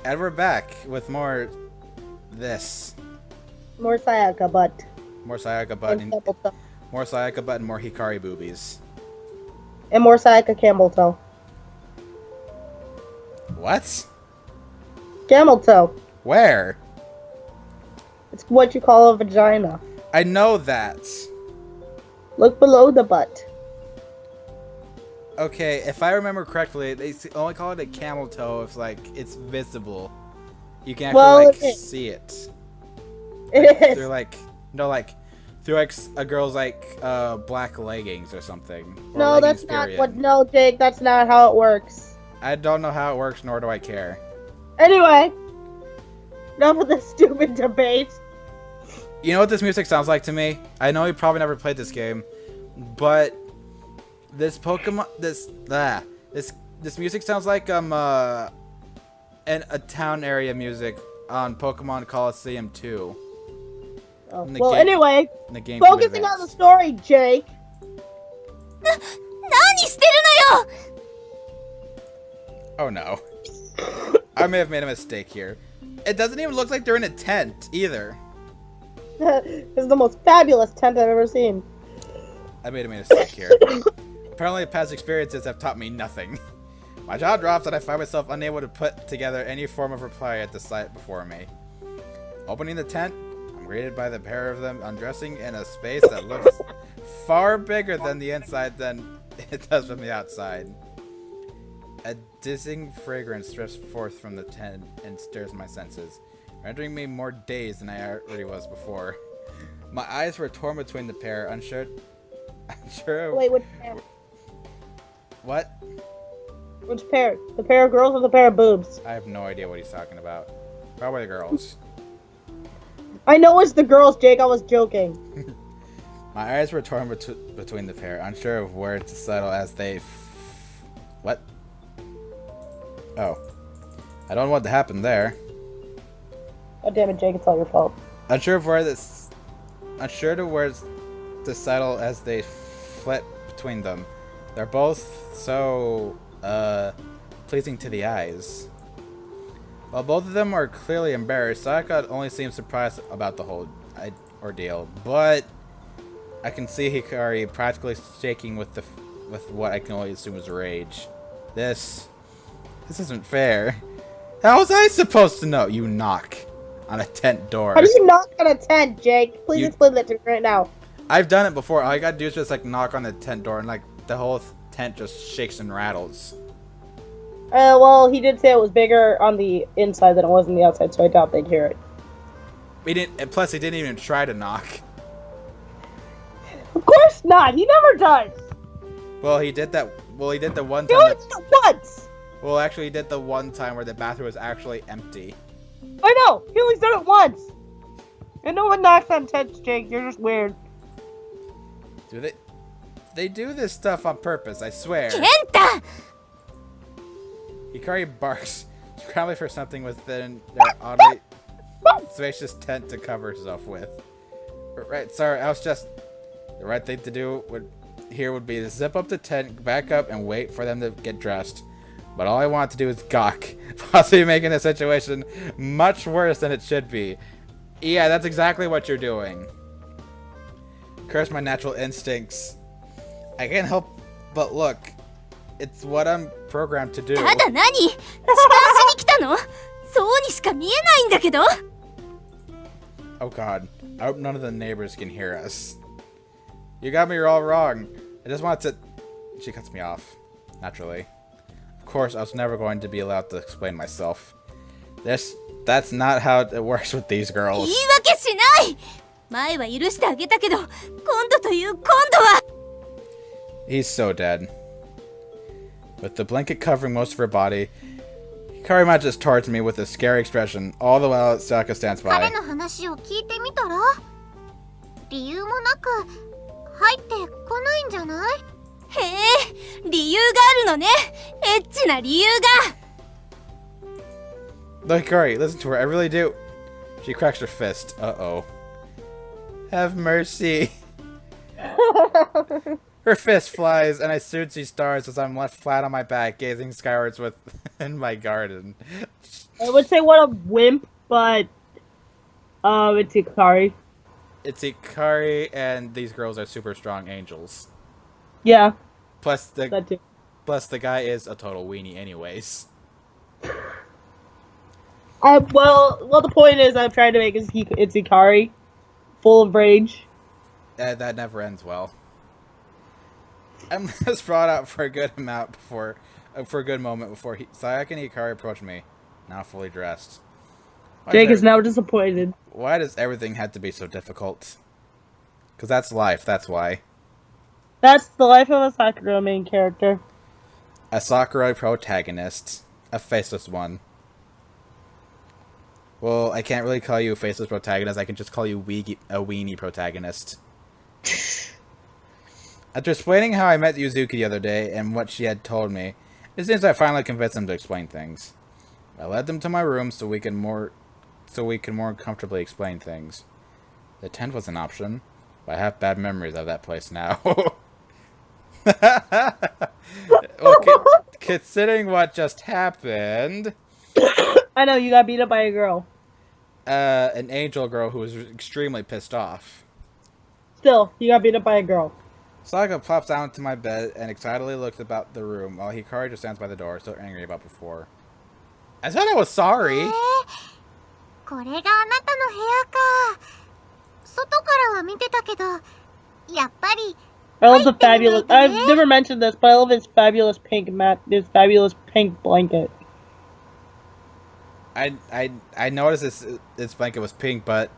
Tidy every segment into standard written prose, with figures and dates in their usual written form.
And we're back with more this. More Sayaka butt. More Sayaka butt And and camel toe. more Sayaka butt and more Hikari boobies. And more Sayaka camel toe. What? Camel toe. Where? It's what you call a vagina. I know that. Look below the butt. Okay, if I remember correctly, they only call it a camel toe if like it's visible. You can actually see it. It is. Through like through like a girl's like black leggings or something. Or No, that's not period. what. No, Jake, that's not how it works. I don't know how it works, nor do I care. Anyway, enough of this stupid debate. You know what this music sounds like to me? I know you probably never played this game, but this Pokemon, this music sounds like a town area music on Pokemon Coliseum 2. Oh, well, anyway, the game focusing on the story, Jake. Oh no. I may have made a mistake here. It doesn't even look like they're in a tent either. This is the most fabulous tent I've ever seen. I made a mistake here. Apparently past experiences have taught me nothing. My jaw drops and I find myself unable to put together any form of reply at the sight before me. Opening the tent, I'm greeted by the pair of them undressing in a space that looks far bigger than the inside than it does from the outside. A dizzying fragrance drifts forth from the tent and stirs my senses, rendering me more dazed than I already was before. My eyes were torn between the pair, unsure. Wait, which pair? What? Which pair? The pair of girls or the pair of boobs? I have no idea what he's talking about. Probably the girls. I know it's the girls, Jake. I was joking. My eyes were torn between the pair, unsure of where to settle as they. What? Oh. I don't know what happened there. Oh damn it, Jake! It's all your fault. Unsure to where to settle as they flit between them. They're both so pleasing to the eyes. While both of them are clearly embarrassed, Sayaka only seems surprised about the whole ordeal. But I can see Hikari practically shaking with what I can only assume is rage. This isn't fair. How was I supposed to know? You knock on a tent door. How do you knock on a tent, Jake? Please explain that to me right now. I've done it before. All you gotta do is just like knock on the tent door and like the whole tent just shakes and rattles. Well, he did say it was bigger on the inside than it was on the outside, so I doubt they'd hear it. He didn't, and plus he didn't even try to knock. Of course not. He never does. Well, he did that. Well, he did the one He time. only did it once. Well, actually, he did the one time where the bathroom was actually empty. I know. He only did it once. And no one knocks on tents, Jake. You're just weird. Do they? They do this stuff on purpose, I swear. Kenta! Hikari barks, scrambling for something within their oddly spacious tent to cover herself with. Right, sorry, I was just... The right thing to do would be to zip up the tent, back up, and wait for them to get dressed. But all I want to do is gawk, possibly making the situation much worse than it should be. Yeah, that's exactly what you're doing. Curse my natural instincts. I can't help but look. It's what I'm programmed to do. ただ何？痴漢しに来たの？そうにしか見えないんだけど。 Oh god, I hope none of the neighbors can hear us. You got me all wrong. I just want to... She cuts me off. Naturally. Of course, I was never going to be allowed to explain myself. That's not how it works with these girls. 言い訳しない。前は許してあげたけど、今度という今度は。 He's so dead. With the blanket covering most of her body, Hikari marches towards me with a scary expression, all the while Sayaka stands by. 彼の話を聞いてみたら？理由もなく入ってこないんじゃない？へえ、理由があるのね。エッチな理由が。 No, Hikari, listen to her. I really do. She cracks her fist. Uh-oh. Have mercy. Her fist flies, and I soon see stars as I'm left flat on my back, gazing skywards within my garden. I would say what a wimp, but it's Hikari. It's Ikari, and these girls are super strong angels. Yeah, Plus that too. the guy is a total weenie, anyways. Well, the point is I'm trying to make it's Hikari, full of rage. That never ends well. I'm just brought out for a good moment before Sayaka and Hikari approached me, now fully dressed. Jake is now disappointed. Why does everything have to be so difficult? Because that's life, that's why. That's the life of a Sakura main character. A Sakura protagonist. A faceless one. Well, I can't really call you a faceless protagonist, I can just call you a weenie protagonist. After explaining how I met Yuzuki the other day and what she had told me, it seems I finally convinced them to explain things. I led them to my room so we can more comfortably explain things. The tent was an option, but I have bad memories of that place now. Well, considering what just happened, I know, you got beat up by a girl. an angel girl who was extremely pissed off. Still, you got beat up by a girl. Saga plops down into my bed and excitedly looks about the room while Hikari just stands by the door, still angry about before. I said I was sorry! これがあなたの部屋か。外からは見てたけど、やっぱり I love the fabulous. I've never mentioned this, but I love his fabulous pink this fabulous pink blanket. I noticed this blanket was pink, but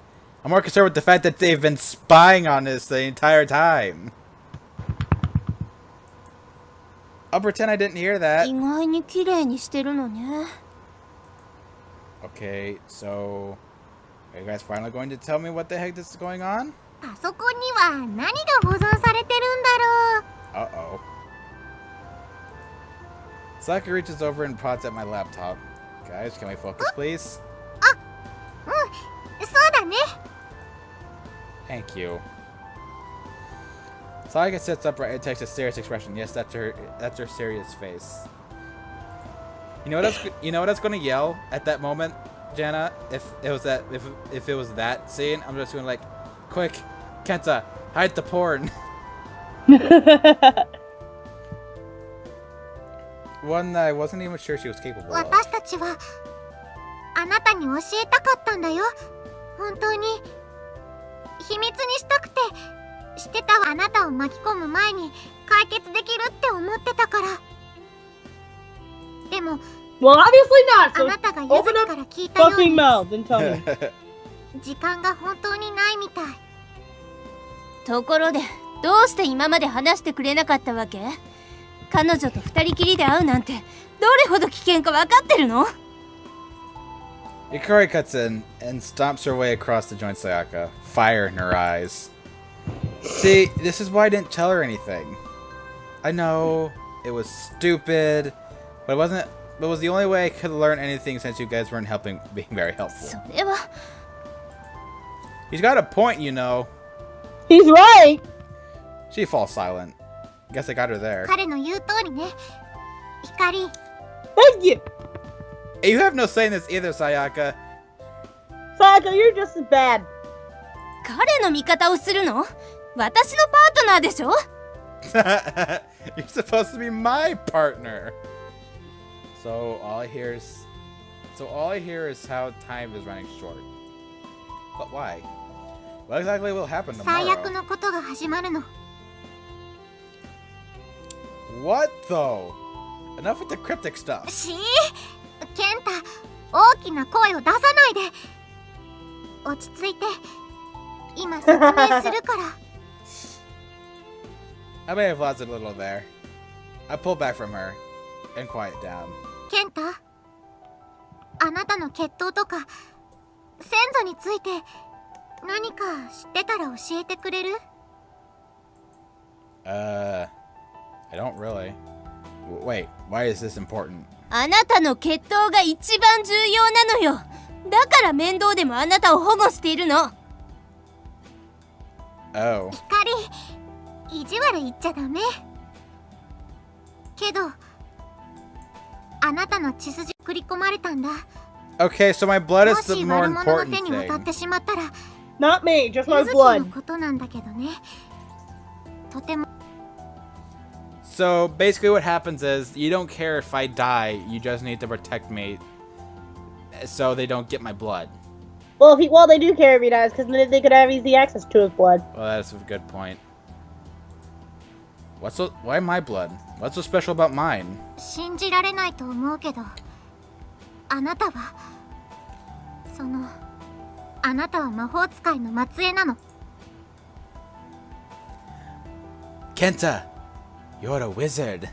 I'm more concerned with the fact that they've been spying on us the entire time. I'll pretend I didn't hear that. 意外に綺麗にしてるのね。 Okay, so are you guys finally going to tell me what the heck is going on? パソコンには何が保存されてるんだろう。 Uh-oh. Saka reaches over and prods at my laptop. Guys, can we focus, please? そうだね。 Thank you. Saga sits upright and takes a serious expression. Yes, that's her serious face. You know what I was gonna yell at that moment, Jana? If it was that scene, I'm just going like, quick, Kenta, hide the porn. One that I wasn't even sure she was capable of. 私たちはあなたに教えたかったんだよ。本当に秘密にしたくてしてたわ。あなたを巻き込む前に解決できるって思ってたから。でも Well, obviously not. あ So なたが open 柚 up から聞いたよう fucking に mouth and tell me. 時間が本当にないみたい。ところでどうして今まで話してくれなかったわけ？彼女と二人きりで会うなんてどれほど危険か分かってるの？ Ikari cuts in and stomps her way across the joint Sayaka, fire in her eyes. See, this is why I didn't tell her anything. I know, it was stupid, but it was the only way I could learn anything since you guys weren't being very helpful. それは He's got a point, you know. He's right. She falls silent. Guess I got her there. 彼の言う通りね。光。 Thank you. You have no say in this either, Sayaka. Saga, you're just as bad. 彼の味方をするの？私のパートナーでしょ？ You're supposed to be my partner. So all I hear is how time is running short. But why? What exactly will happen 最悪 tomorrow? のことが始まるの。 What though? Enough with the cryptic stuff. ケンタ、大きな声を出さないで。落ち着いて。今説明するから。 I may have lost it a little there. I pull back from her and quiet down. ケンタ、あなたの血統とか先祖について何か知ってたら教えてくれる？ I don't really. Wait, why is this important? あなたの血統が一番重要なのよ。だから面倒でもあなたを保護しているの。Oh. 光、意地悪言っちゃダメ。けど、あなたの血筋送り込まれたんだ。Okay, so my blood も is the し more 悪者の important 手に渡っ thing. てしまったら Not me, just 柚 my 月の blood. ことなんだけどね。とても So basically what happens is you don't care if I die, you just need to protect me so they don't get my blood. Well, they do care if he dies, because then they could have easy access to his blood. Well, that's a good point. Why my blood? What's so special about mine? 信じられないと思うけど、あなたはあなたは魔法使いの末裔なの。 Kenta, you're a wizard.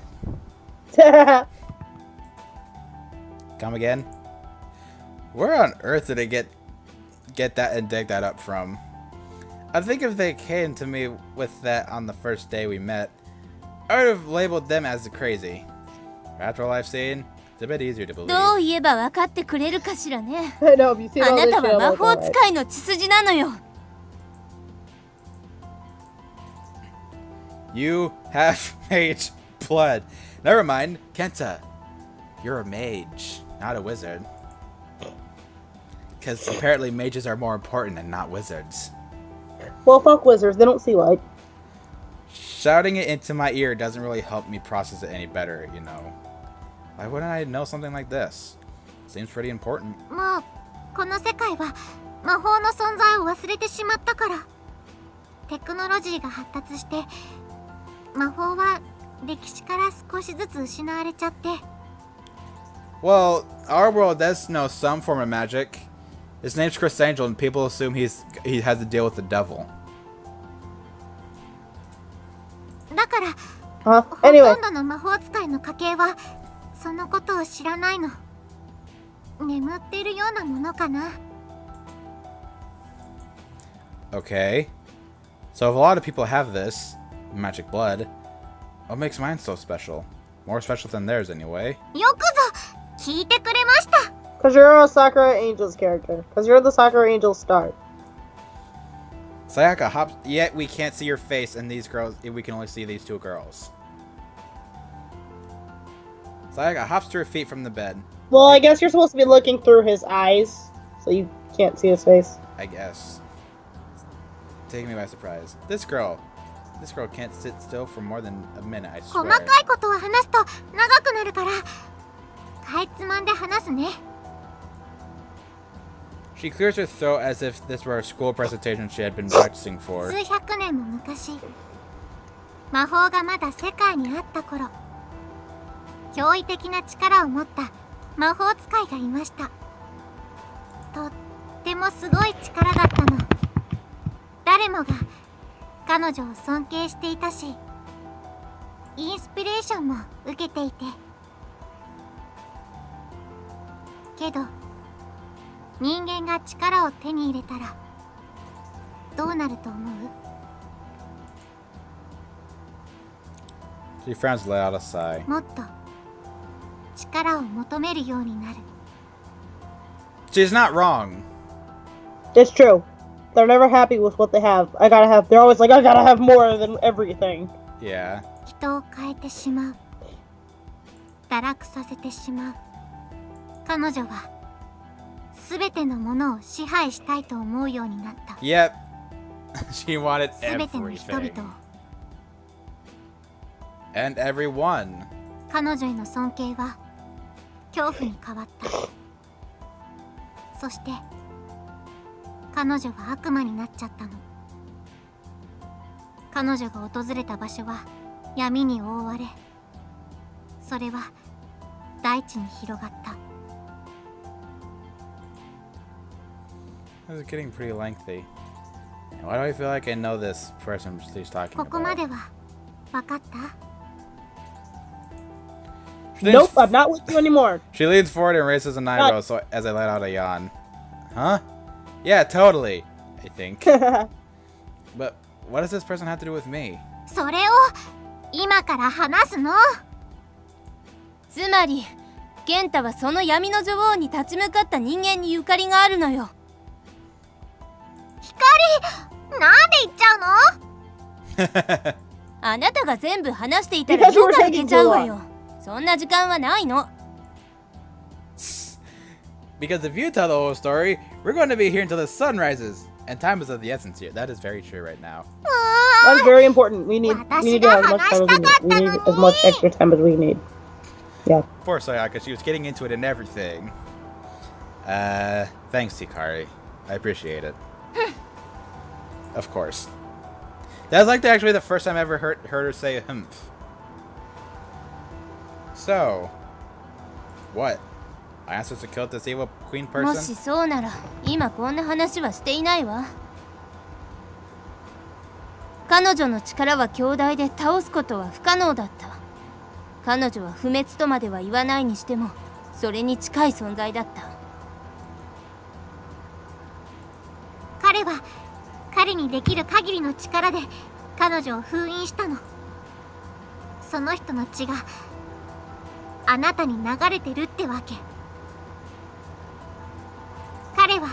Come again? Where on earth did they get that and dig that up from? I think if they came to me with that on the first day we met, I would have labeled them as crazy. After all I've seen, it's a bit easier to believe. どう言えば分かってくれるかしらね。 I know, have you seen あ all な this た shit は魔 about 法 that? 使いの血筋なのよ。 You have mage blood. Never mind, Kenta. You're a mage, not a wizard. Because apparently mages are more important and not wizards. Well, fuck wizards, they don't see light. Shouting it into my ear doesn't really help me process it any better, you know. Why wouldn't I know something like this? Seems pretty important. もうこの世界は魔法の存在を忘れてしまったから。テクノロジーが発達して魔法は歴史から少しずつ失われちゃって。 Well, our world does know some form of magic. His name's Chris Angel, and people assume he has to deal with the devil. だから Huh? ほ Anyway, とんどの魔法使いの家系はそのことを知らないの。眠ってるようなものかな。 Okay. So if a lot of people have this magic blood, what makes mine so special? More special than theirs, anyway. よくぞ聞いてくれました。 because you're a Sakura Angel's character. Because you're the Sakura Angel star. Sayaka hops. Yet we can't see your face, and these girls. We can only see these two girls. Sayaka hops to her feet from the bed. Well, I guess you're supposed to be looking through his eyes, so you can't see his face. I guess. Taking me by surprise. This girl can't sit still for more than a minute, I 細 swear. かいことを話すと長くなるからかいつまんで話すね。 She clears her throat as if this were a school presentation she had been practicing for. 数百年も昔、魔法がまだ世界にあった頃、驚異的な力を持った魔法使いがいました。とってもすごい力だったの。誰もが彼女を尊敬していたし、インスピレーションも受けていて。けど、人間が力を手に入れたらどうなると思う？ She frowns, let out a sigh. もっと力を求めるようになる。 She's not wrong. It's true. They're never happy with what they have. They're always like, I gotta have more than everything. Yeah. 人を変えてしまう。堕落させてしまう。彼女は全てのものを支配したいと思うようになった。 Yep. She wanted 全ての人々 everything. を。 And everyone. 彼女への尊敬は恐怖に変わった。そして彼女は悪魔になっちゃったの。彼女が訪れた場所は闇に覆われ、それは大地に広がった。 This is getting pretty lengthy. Why do I feel like I know this person she's talking ここま about? では分かった？ Nope, I'm not with you anymore. She leans forward and raises an eyebrow so as I let out a yawn. Huh? Yeah, totally. I think. But what does this person have to do with me? それを今から話すの。つまり健太はその闇の女王に立ち向かった人間にゆかりがあるのよ。光、なんで言っちゃうの？あなたが全部話していたら夜が明けちゃうわよ。そんな時間はないの。Because if you tell the whole story, we're going to be here until the sun rises. And time is of the essence here. That is very true right now. That's very important. We need to have as much time as we need. We need as much extra time as we need. Yeah. Poor Sayaka, she was getting into it and everything. Thanks, Hikari. I appreciate it. Of course. That was like actually the first time I ever heard her say humph. So, what? I asked us to kill this evil queen もし person? そうなら今こんな話はしていないわ。彼女の力は強大で倒すことは不可能だった。彼女は不滅とまでは言わないにしてもそれに近い存在だった。彼は彼にできる限りの力で彼女を封印したの。その人の血があなたに流れてるってわけ。彼は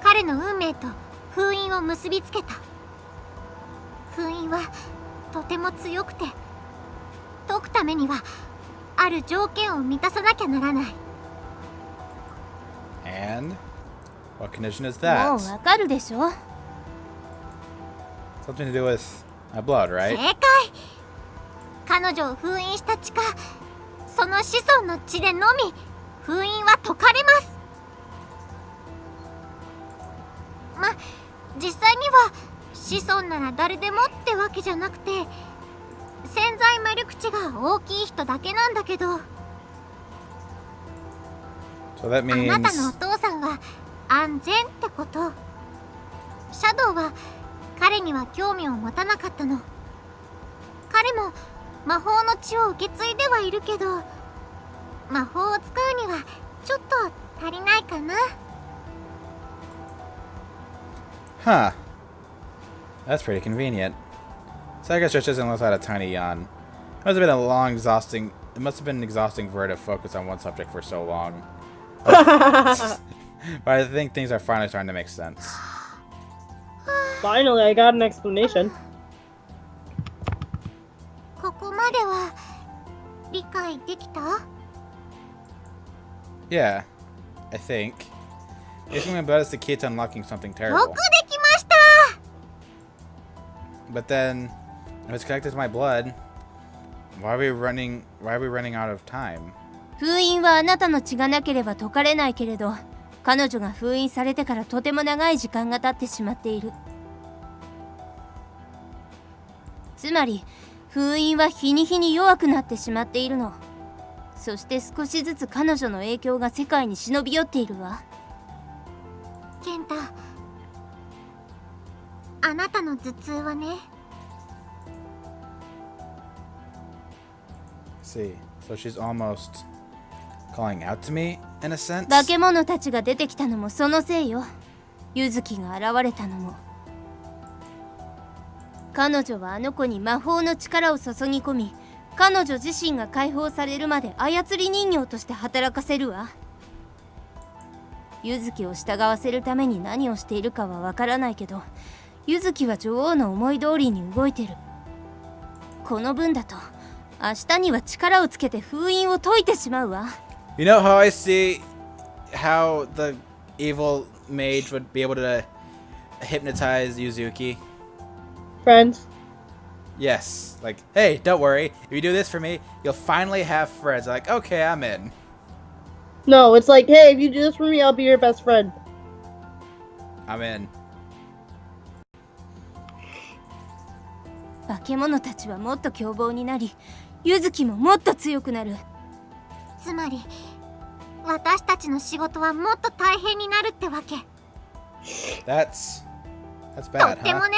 彼の運命と封印を結びつけた。封印はとても強くて解くためにはある条件を満たさなきゃならない。 And? What condition is も that? うわかるでしょ。 Something to do with my blood, 正 right? 解。彼女を封印した血かその子孫の血でのみ封印は解かれます。実際には子孫なら誰でもってわけじゃなくて潜在魔力値が大きい人だけなんだけど、 So that あなたのお means... 父さんは安全ってこと。シャドウは彼には興味を持たなかったの。彼も魔法の血を受け継いではいるけど魔法を使うにはちょっと足りないかな。 Huh. That's pretty convenient. Sayaka stretches and lets out a tiny yawn. It must have been a long, exhausting... It must have been exhausting for her to focus on one subject for so long. But I think things are finally starting to make sense. Finally, I got an explanation. ここまでは理解できた？ Yeah, I think. Basically, my blood is the key to unlocking something よく terrible. できました。 But then, if it's connected to my blood, why are we running out of time? 封印はあなたの血がなければ解かれないけれど彼女が封印されてからとても長い時間が経ってしまっている。つまり封印は日に日に弱くなってしまっているの。そして少しずつ彼女の影響が世界に忍び寄っているわ。ケンタ、あなたの頭痛はね。 See, so she's almost calling out to me, in a sense? 化け物たちが出てきたのもそのせいよ。ユズキが現れたのも。彼女はあの子に魔法の力を注ぎ込み彼女自身が解放されるまで操り人形として働かせるわ。ユズキを従わせるために何をしているかはわからないけどユズキは女王の思い通りに動いてる。この分だと明日には力をつけて封印を解いてしまうわ。 You know how I see how the evil mage would be able to hypnotize Yuzuki? Friends. Yes. Like, hey, don't worry. If you do this for me, you'll finally have friends. Like, okay, I'm in. No, it's like, hey, if you do this for me, I'll be your best friend. I'm in. 化け物たちはもっと凶暴になりユズキももっと強くなる。つまり私たちの仕事はもっと大変になるってわけ。 That's と bad, っても huh? ね。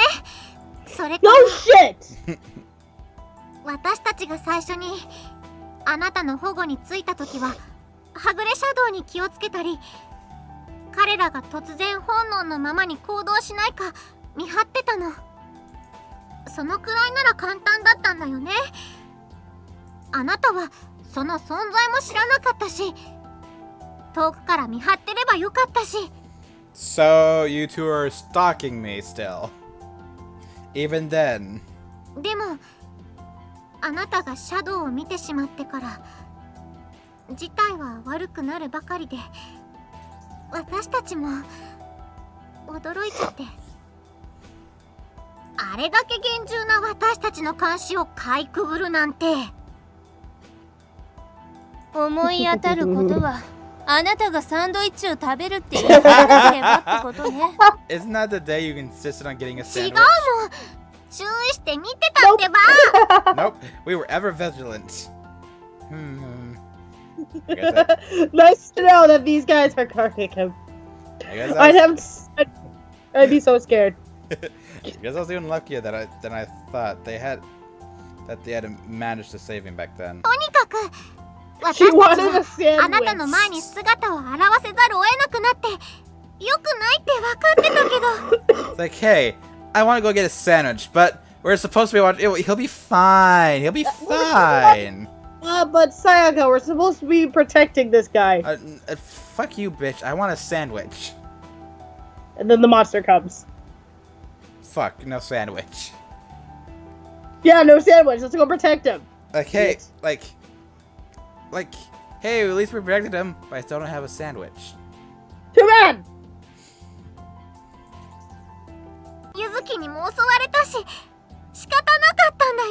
それか No ら shit! 私たちが最初にあなたの保護についた時ははぐれシャドウに気をつけたり彼らが突然本能のままに行動しないか見張ってたの。そのくらいなら簡単だったんだよね。あなたはその存在も知らなかったし遠くから見張ってればよかったし。 So, you two are stalking me still. Even then. でもあなたがシャドウを見てしまってから事態は悪くなるばかりで私たちも驚いちゃって。あれだけ厳重な私たちの監視をかいくぐるなんて。思い当たることはあなたがサンドイッチを食べるって言わなければってことね。Isn't that the day you insisted on getting a 違う sandwich? もん、注意して見てたってば。 Nope, we were ever vigilant. I guess I, Nice to know that these guys are guarding him. I guess I was, I'd be so scared. I guess I was even luckier than I thought. They had managed to save him back then. とにかく She 私たち wanted a はあなたの前に sandwich. 姿を現せざるを得なくなってよくないって分かってたけど。 It's like, hey, I want to go get a sandwich, but we're supposed to be watching. He'll be fine. He'll be fine. But Sayaka, we're supposed to be protecting this guy. Fuck you, bitch. I want a sandwich. And then the monster comes. Fuck, no sandwich. Yeah, no sandwich. Let's go protect him. Like, hey, Yes. like, hey, at least we protected him, but I still don't have a sandwich. Too bad. ゆずきにも襲われたし仕方なかったんだよ。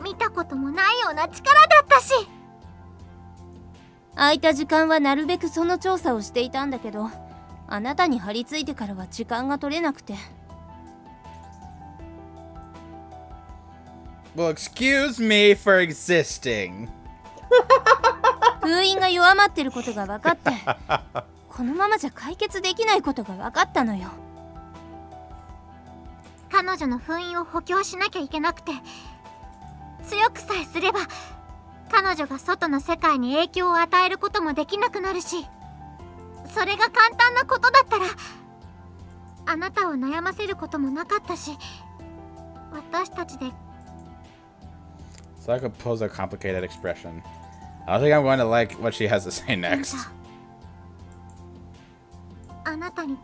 見たこともないような力だったし。空いた時間はなるべくその調査をしていたんだけど、あなたに張り付いてからは時間が取れなくて。 Well, excuse me for existing. 封印が弱まってることが分かってこのままじゃ解決できないことが分かったのよ。彼女の封印を補強しなきゃいけなくて、強くさえすれば彼女が外の世界に影響を与えることもできなくなるし、それが簡単なことだったらあなたを悩ませることもなかったし、私たちで So I could pose a complicated expression. I don't think I'm going to like what she has to say なん next. だ。あなたに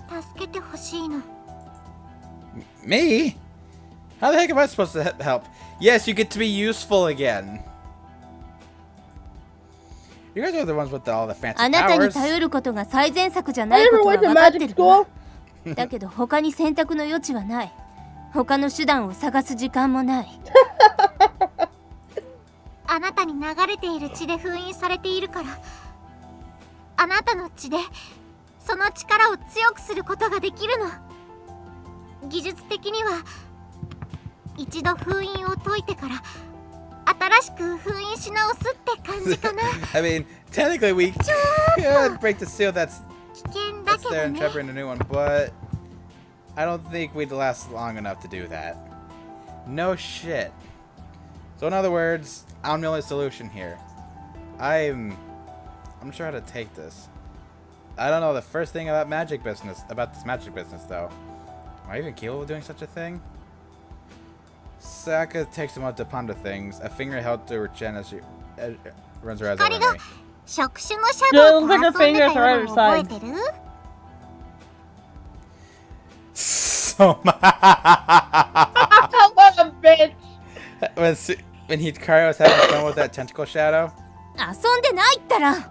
助けてほしいの。 Me? How the heck am I supposed to help? Yes, you get to be useful again. You guys are the ones with all the fancy あなたに powers. 頼ることが最善策じゃ I ないこ never とは went to 分かって magic るわ school. だけど他に選択の余地はない。他の手段を探す時間もない。あなたに流れている血で封印されているから、あなたの血でその力を強くすることができるの。技術的には一度封印を解いてから新しく封印し直すって感じかな。 I mean, technically we could break the seal that's 危険だ that's け there ど and ね。 trap in a new one, but I don't think we'd last long enough to do that. No shit. So in other words, I'm the only solution here. I'm not sure how to take this. I don't know the first thing about this magic business though. Am I even capable of doing such a thing? Saka takes a moment to ponder things. A finger held to her chin as she runs her eyes over me. 触手のシャドウと Looks like her 遊んでた fingers are よう覚え outside. てる？ So What a bitch. when Hikaru was having fun with that tentacle shadow? 遊んでないったら。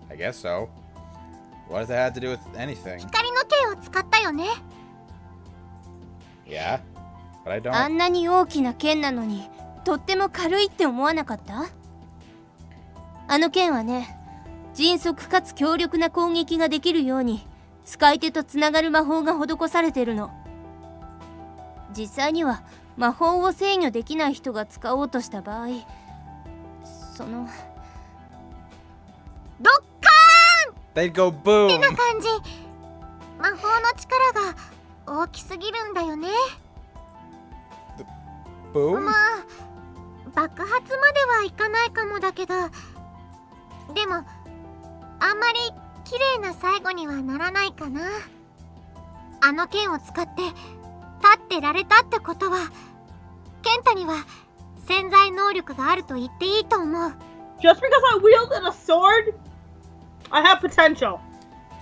I guess so. What does that have to do with anything? 光の剣を使ったよね。 Yeah, but I あ don't. んなに大きな剣なのにとっても軽いって思わなかった？あの剣はね、迅速かつ強力な攻撃ができるように使い手とつながる魔法が施されてるの。実際には魔法を制御できない人が使おうとした場合、そのドッカ They'd go ーン boom. な感じ。魔法の力が大きすぎるんだよね。 Boom? まあ爆発まではいかないかもだけど、でもあんまり綺麗な最後にはならないかな。あの剣を使って立ってられたってことは、ケンタには潜在能力があると言っていいと思う。 Just because I wielded a sword, I have potential.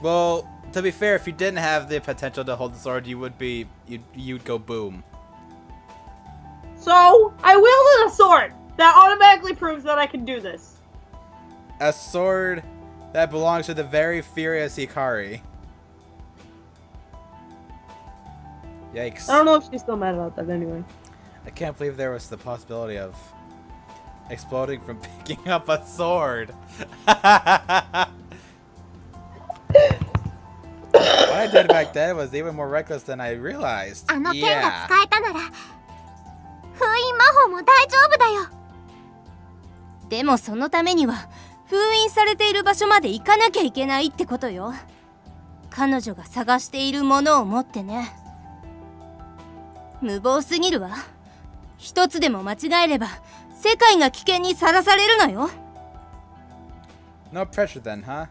Well, to be fair, if you didn't have the potential to hold the sword, you'd go boom. So, I wielded a sword. That automatically proves that I can do this. A sword that belongs to the very furious Hikari. Yikes. I don't know if she's still mad about that anyway. I can't believe there was the possibility of exploding from picking up a sword. What I did back then was even more reckless than I realized. あの剣が Yeah. 使えたなら封印魔法も大丈夫だよ。でもそのためには封印されている場所まで行かなきゃいけないってことよ。彼女が探しているものを持ってね。無謀すぎるわ。一つでも間違えれば世界が危険にさらされるのよ。 No pressure then, huh?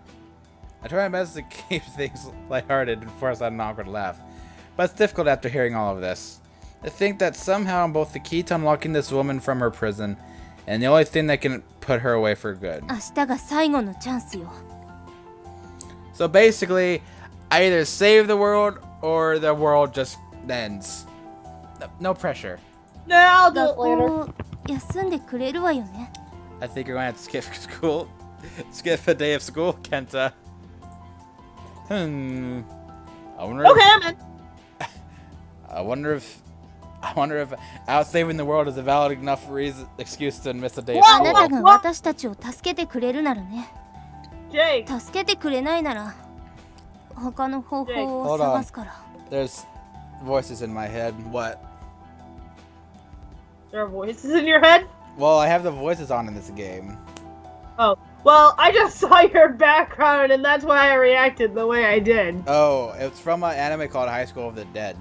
I try my best to keep things lighthearted and force out an awkward laugh, but it's difficult after hearing all of this. I think that somehow I'm both the key to unlocking this woman from her prison, and the only thing that can put her away for good. 明日が最後のチャンスよ。 So basically, I either save the world or the world just ends. No pressure. Nah, I'll do 学 it later. 校休んでくれるわよね。 I think you're going to have to skip school. Skip a day of school, Kenta. I wonder Okay, I'm in. I wonder if out saving the world is a valid enough excuse to miss a day of あ Wow. なた school. が私たちを助けてくれるならね。 Jake. 助けてくれないなら他の方法を探すから。 There's voices in my head. What? There are voices in your head? Well, I have the voices on in this game. Oh. Well, I just saw your background and that's why I reacted the way I did. Oh, it's from an anime called High School of the Dead.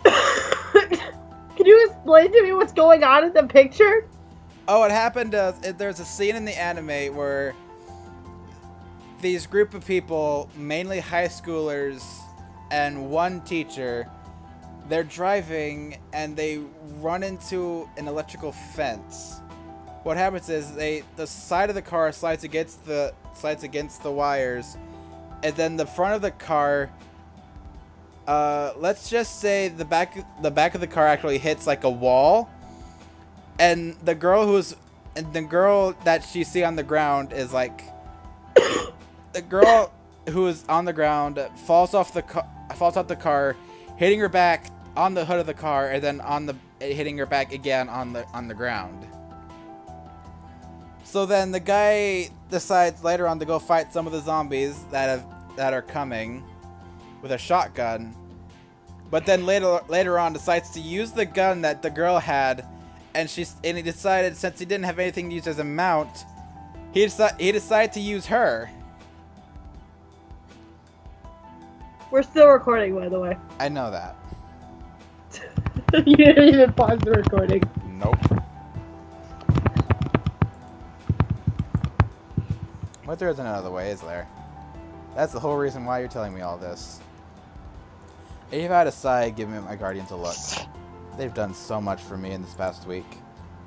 Can you explain to me what's going on in the picture? Oh, what happened is there's a scene in the anime where these group of people, mainly high schoolers and one teacher, they're driving and they run into an electrical fence. What happens is the side of the car slides against the wires, and then the front of the car, let's just say the back of the car actually hits like a wall, and the girl that you see on the ground is like the girl who is on the ground falls off the car, hitting her back on the hood of the car, and then hitting her back again on the ground. So then the guy decides later on to go fight some of the zombies that are coming with a shotgun, but then later on decides to use the gun that the girl had, and he decided, since he didn't have anything to use as a mount, he decided to use her. We're still recording, by the way. I know that. You didn't even pause the recording. Nope. But there isn't another way, is there? That's the whole reason why you're telling me all this. If I had a sigh, give me my guardians a look. They've done so much for me in this past week.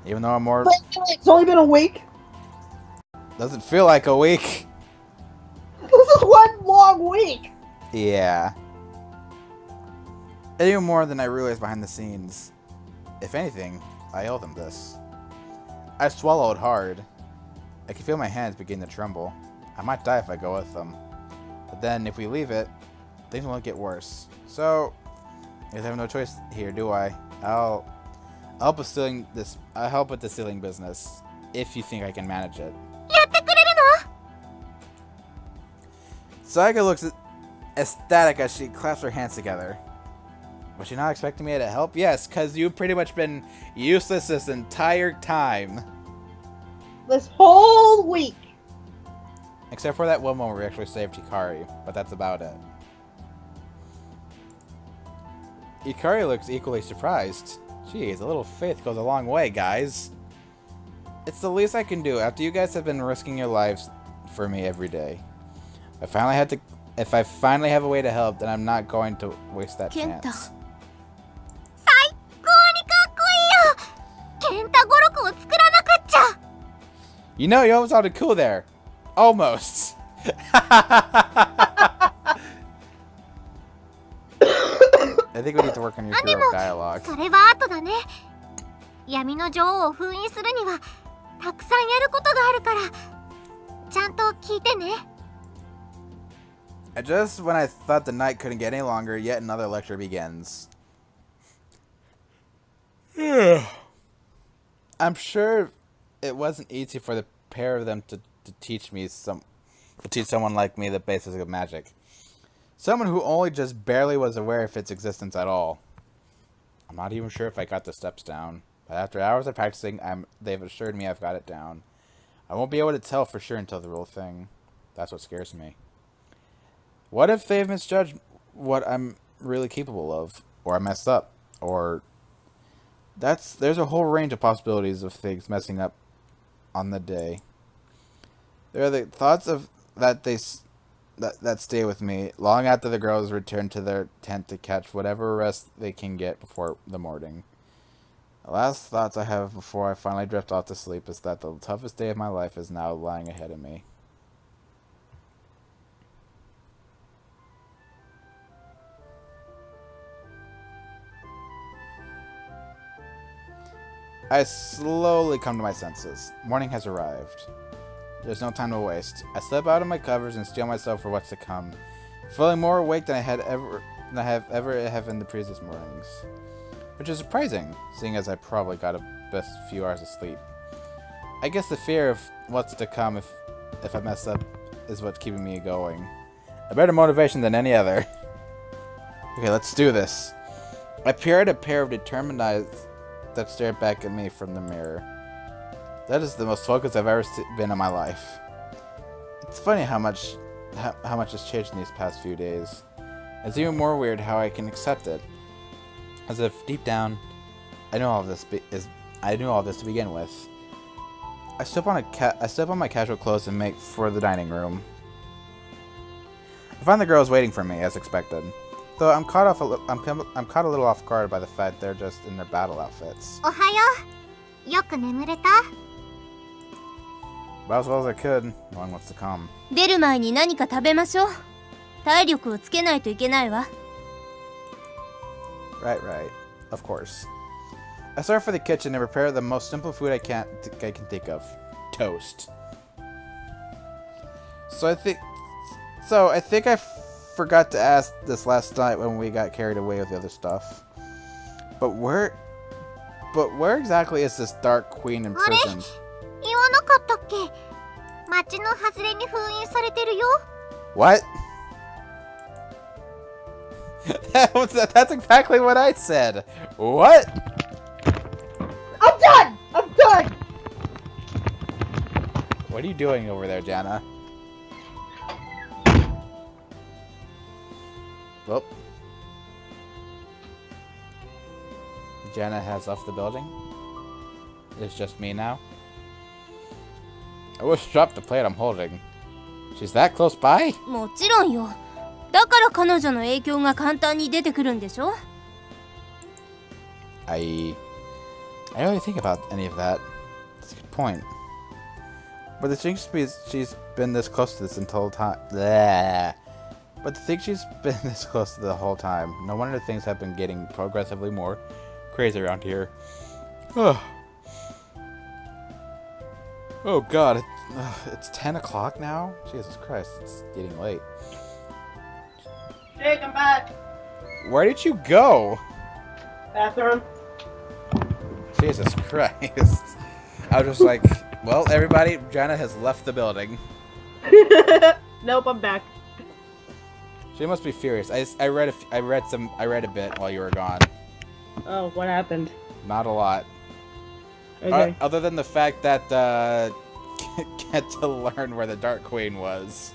Even though I'm more... It's only been a week. Doesn't feel like a week. This is one long week. Yeah. And even more than I realized behind the scenes. If anything, I owe them this. I swallowed hard. I can feel my hands begin to tremble. I might die if I go with them. But then, if we leave it, things won't get worse. So, I guess I have no choice here, do I? I'll help with the stealing business, if you think I can manage it. やってくれるの？ Saika looks ecstatic as she claps her hands together. Was she not expecting me to help? Yes, because you've pretty much been useless this entire time. This whole week. Except for that one moment where we actually saved Hikari, but that's about it. Hikari looks equally surprised. Jeez, a little faith goes a long way, guys. It's the least I can do after you guys have been risking your lives for me every day. If I finally have a way to help, then I'm not going to waste that Kenta. chance. 最高にかっこいいよ。ケンタ語録を作らなくっちゃ。 You know, you almost sounded cool there. Almost. I think we need to work on your hero dialogue. それは後だね。闇の女王を封印するにはたくさんやるこあるからちゃんと聞いてね。 And just when I thought the night couldn't get any longer, yet another lecture begins. I'm sure it wasn't easy for the pair of them to teach someone like me the basics of magic. Someone who only just barely was aware of its existence at all. I'm not even sure if I got the steps down, but after hours of practicing, they've assured me I've got it down. I won't be able to tell for sure until the real thing. That's what scares me. What if they've misjudged what I'm really capable of? Or I messed up? Or... There's a whole range of possibilities of things messing up on the day. There are the thoughts of that stay with me long after the girls return to their tent to catch whatever rest they can get before the morning. The last thoughts I have before I finally drift off to sleep is that the toughest day of my life is now lying ahead of me. I slowly come to my senses. Morning has arrived. There's no time to waste. I slip out of my covers and steel myself for what's to come, feeling more awake than I have ever in the previous mornings. Which is surprising, seeing as I probably got a best few hours of sleep. I guess the fear of what's to come if I mess up is what's keeping me going. A better motivation than any other. Okay, let's do this. I peer at a pair of determined eyes that stared back at me from the mirror. That is the most focused I've ever been in my life. It's funny how much has changed in these past few days. It's even more weird how I can accept it, as if deep down, I knew all this to begin with. I step on my casual clothes and make for the dining room. I find the girls waiting for me as expected. Though I'm caught a little off guard by the fact they're just in their battle outfits. おはよう。よく眠れた？ About as well as I could, knowing what's to come. 出る前に何か食べましょう。体力をつけないといけないわ。 Right. Of course. I start for the kitchen and prepare the most simple food I can think of. Toast. So I think I forgot to ask this last night when we got carried away with the other stuff. But where exactly is this Dark Queen imprisoned? 言わなかったっけ？町の外れに封印されてるよ。 What? That's exactly what I said. What? I'm done! What are you doing over there, Jana? Well, Jana has left the building. It's just me now. I wish dropped the plate I'm holding. She's that close by? もちろんよ。だから彼女の影響が簡単に出てくるんでしょ？ I don't really think about any of that. That's a good point. But the thing she's been this close to this entire time. Bleh. But the thing she's been this close to the whole time. No wonder things have been getting progressively more crazy around here. Oh god, it's 10 o'clock now? Jesus Christ, it's getting late. Jake, I'm back. Where did you go? Bathroom. Jesus Christ. I was just like, well, everybody, Jana has left the building. Nope, I'm back. She must be furious. I read a bit while you were gone. Oh, what happened? Not a lot. Okay. Other than the fact that get to learn where the Dark Queen was.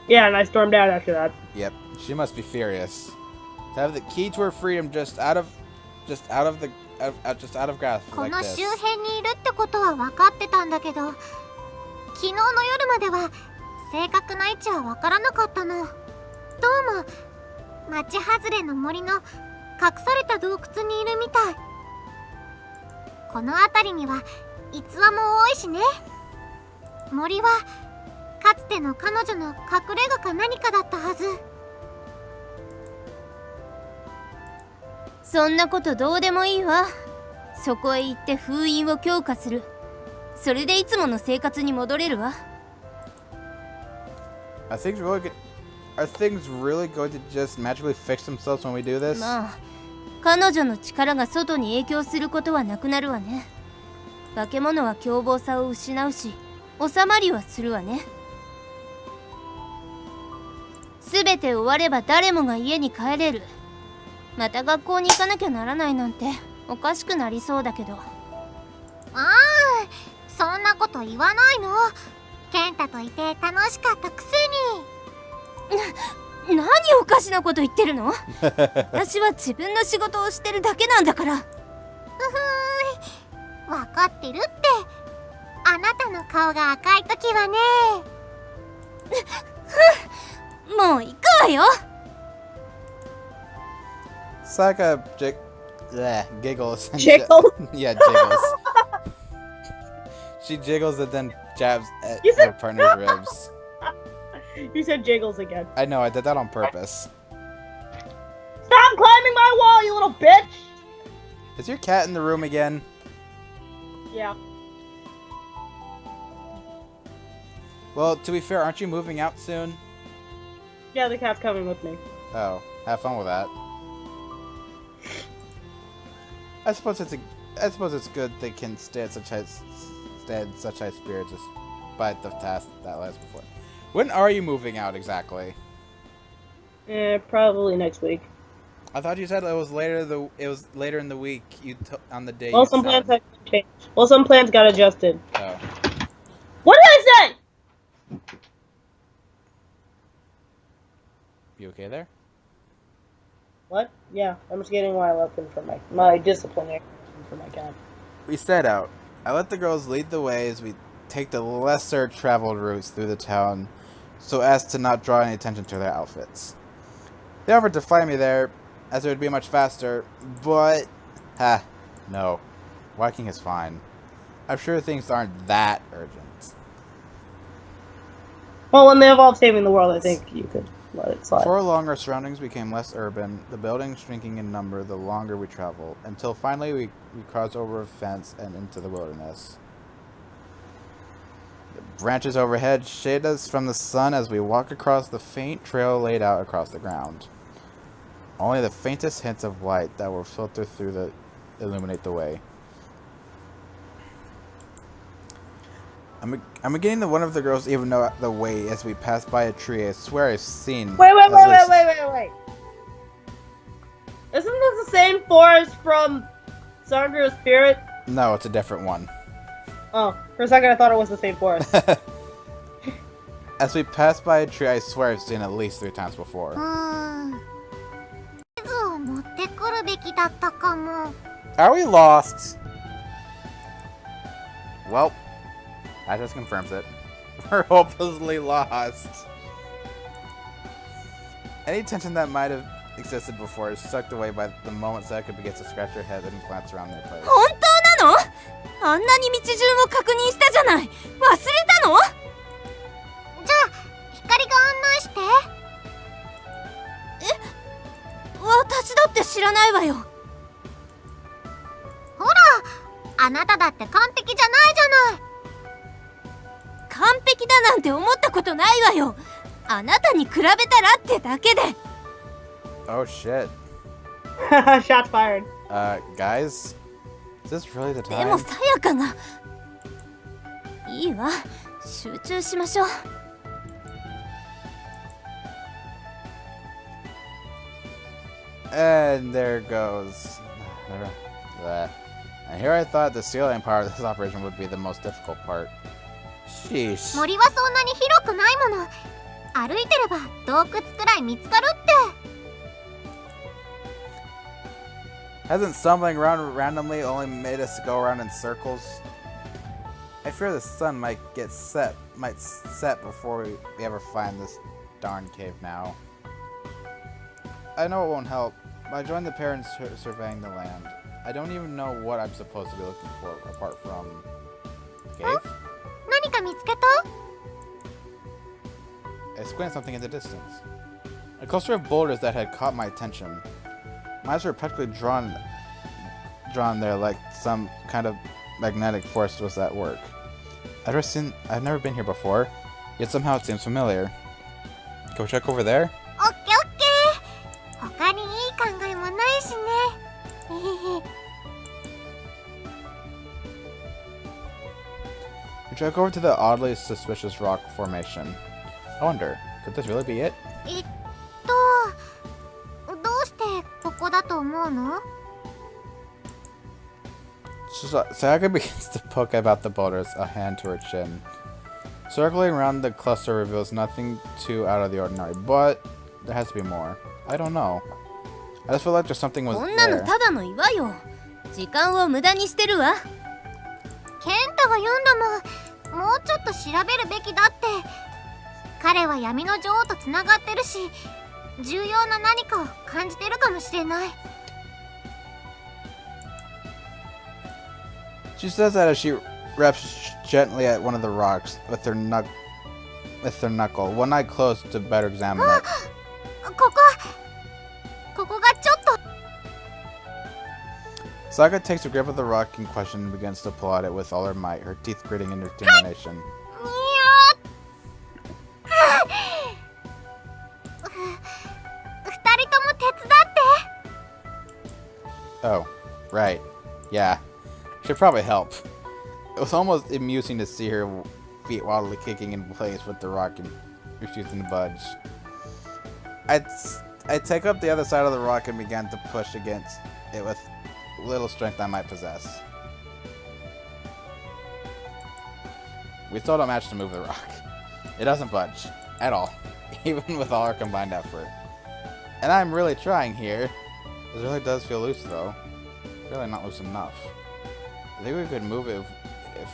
Yeah, and I stormed out after that. Yep, she must be furious. To have the key to her freedom just out of grasp こ like の this. 周辺にいるってことは分かってたんだけど、昨日の夜までは正確な位置は分からなかったの。どうも町外れの森の隠された洞窟にいるみたい。この辺りには逸話も多いしね。森はかつての彼女の隠れ家か何かだったはず。そんなことどうでもいいわ。そこへ行って封印を強化する。それでいつもの生活に戻れるわ。 Are things really going to just magically fix themselves when we do this? まあ彼女の力が外に影響することはなくなるわね。化け物は凶暴さを失うし収まりはするわね。すべて終われば誰もが家に帰れる。また学校に行かなきゃならないなんておかしくなりそうだけど。ああ、そんなこと言わないの。健太といて楽しかったくせに。何おかしなこと言ってるの？私は自分の仕事をしてるだけなんだから。ふふーん、分かってるって。あなたの顔が赤い時はね。もう行くわよ。Saka giggles. And Jiggles? Yeah, jiggles. She jiggles and then jabs at You her said- partner's ribs. You said jiggles again. I know, I did that on purpose. Stop climbing my wall, you little bitch! Is your cat in the room again? Yeah. Well, to be fair, aren't you moving out soon? Yeah, the cat's coming with me. Oh, have fun with that. I suppose it's good they can stay in such high spirits despite the task that lies before. When are you moving out exactly? Probably next week. I thought you said it was later in the week. On the day. Well, you some said. plans have changed. Well, some plans got adjusted. Oh. What did I say? You okay there? What? Yeah, I'm just getting my weapon for my disciplinary for my cat. We set out. I let the girls lead the way as we take the lesser traveled routes through the town so as to not draw any attention to their outfits. They offered to fly me there as it would be much faster, but no. Walking is fine. I'm sure things aren't that urgent. Well, when they evolve saving the world, I think you could let it slide. Before long, our surroundings became less urban, the buildings shrinking in number the longer we traveled, until finally we crossed over a fence and into the wilderness. The branches overhead shade us from the sun as we walk across the faint trail laid out across the ground. Only the faintest hints of light that will filter through illuminate the way. I'm beginning to wonder if the girls even know the way as we pass by a tree. I swear I've seen. Wait! at least- Isn't this the same forest from Sakura's Spirit? No, it's a different one. Oh, for a second I thought it was the same forest. As we pass by a tree, I swear I've seen it at least 3 times before. 地図を持ってくるべきだったかも。 Are we lost? Well, that just confirms it. We're hopelessly lost. Any tension that might have existed before is sucked away by the moment Sakura begins to scratch her head and glance around the place. 本当なの？あんなに道順を確認したじゃない。忘れたの？じゃあ光が案内して。私だって知らないわよ。ほら、あなただって完璧じゃないじゃない。完璧だなんて思ったことないわよ。あなたに比べたらってだけで。 Oh shit. Shots fired. Guys? Is this really the でも time? さやかが。いいわ。集中しましょう。And there goes. And here I thought the ceiling part of this operation would be the most difficult part. Sheesh. 森はそんなに広くないもの。歩いてれば洞窟くらい見つかるって。 Hasn't stumbling around randomly only made us go around in circles? I fear the sun might set before we ever find this darn cave now. I know it won't help, but I joined the pair in surveying the land. I don't even know what I'm supposed to be looking for apart from cave. 何か見つけた？ I squinted something in the distance. A cluster of boulders that had caught my attention. My eyes were practically drawn there like some kind of magnetic force was at work. I've never been here before, yet somehow it seems familiar. Go check over there? オッケーオッケー。他にいい考えもないしね。へへへ。 We check over to the oddly suspicious rock formation. I wonder, could this really be it? どうしてここだと思うの？ Sakura begins to poke about the boulders, a hand to her chin. Circling around the cluster reveals nothing too out of the ordinary, but there has to be more. I don't know. I just feel like there's something was こんなの there. ただの岩よ。時間を無駄にしてるわ。ケンタが読んだもうちょっと調べるべきだって。彼は闇の女王とつながってるし、重要な何かを感じてるかもしれない。 She says that as she raps gently at one of the rocks with her knuckle, one eye closed to better examine it. ここがちょっと。 Sakura takes a grip of the rock in question and begins to pull at it with all her might, her teeth gritting in determination. 二人とも手伝って。 Oh, right. Yeah. Should probably help. It was almost amusing to see her feet wildly kicking in place with the rock and refusing to budge. I take up the other side of the rock and began to push against it with little strength I might possess. We still don't manage to move the rock. It doesn't budge. At all. Even with all our combined effort. And I'm really trying here. This really does feel loose though. Really not loose enough. I think we could move it if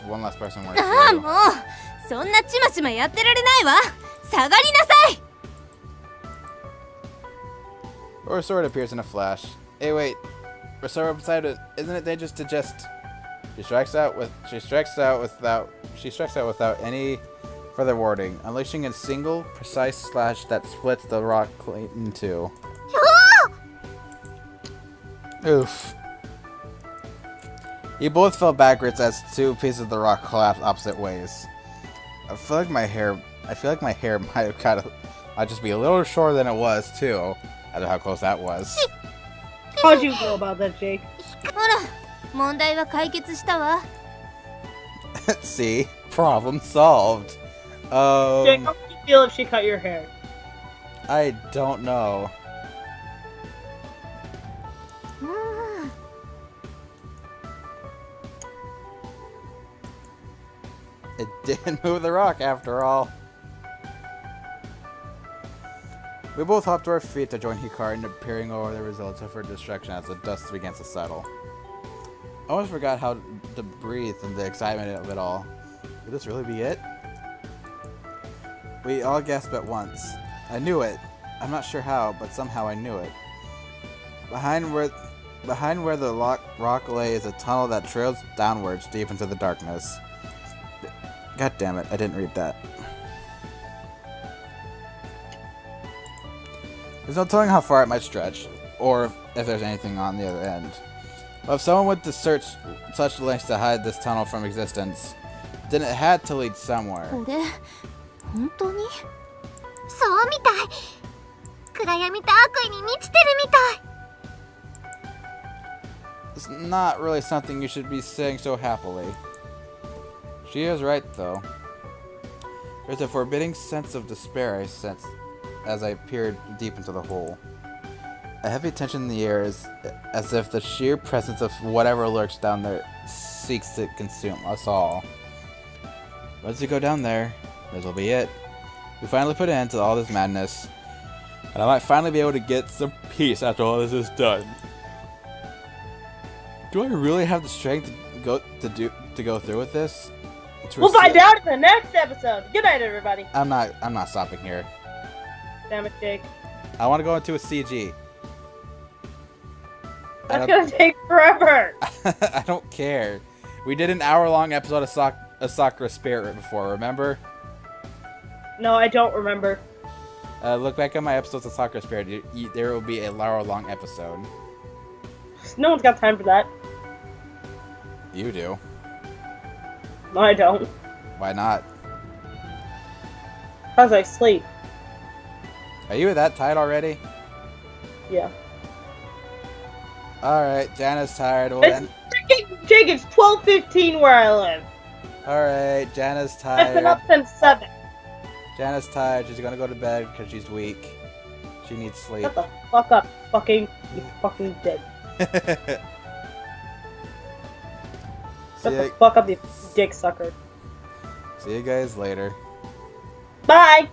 one last person were ああ to. もうそんなちまちまやってられないわ。下がりなさい。 Or a sword appears in a flash. Hey wait. Rosora beside it. Isn't it dangerous to just She strikes out without any further warning, unleashing a single precise slash that splits the rock clean in two. Oof. You both fell backwards as two pieces of the rock collapsed opposite ways. I feel like my hair might just be a little shorter than it was too. I don't know how close that was. How'd you feel about that, Jake? ほら、問題は解決したわ。 See? Problem solved. Jake, how would you feel if she cut your hair? I don't know. It didn't move the rock after all. We both hopped to our feet to join Hikaru in peering over the results of her destruction as the dust begins to settle. I almost forgot how to breathe in the excitement of it all. Could this really be it? We all gasped at once. I knew it. I'm not sure how, but somehow I knew it. Behind where the rock lay is a tunnel that trails downwards deep into the darkness. God damn it, I didn't read that. There's no telling how far it might stretch, or if there's anything on the other end. But if someone went to search such lengths to hide this tunnel from existence, then it had to lead somewhere. これ、本当に？そうみたい。暗闇と悪意に満ちてるみたい。 It's not really something you should be saying so happily. She is right, though. There's a forbidding sense of despair I sense as I peered deep into the hole. A heavy tension in the air is as if the sheer presence of whatever lurks down there seeks to consume us all. Once we go down there, this will be it. We finally put an end to all this madness, and I might finally be able to get some peace after all this is done. Do I really have the strength to go through with this? We'll find out in the next episode. Good night, everybody. I'm not stopping here. Damn it, Jake. I want to go into a CG. That's gonna take forever. I don't care. We did an hour-long episode of Sakura Spirit before, remember? No, I don't remember. Look back at my episodes of Sakura Spirit. There will be a hour-long episode. No one's got time for that. You do. I don't. Why not? Cause I sleep. Are you that tired already? Yeah. Alright, Jana's tired. Well, It's Jake, it's 12:15 where I live. Alright, Jana's I've been tired. up since 7. Jana's tired. She's gonna go to bed because she's weak. She needs sleep. Shut the fuck up, you fucking dead. Shut the fuck up, you dick sucker. See you guys later. Bye!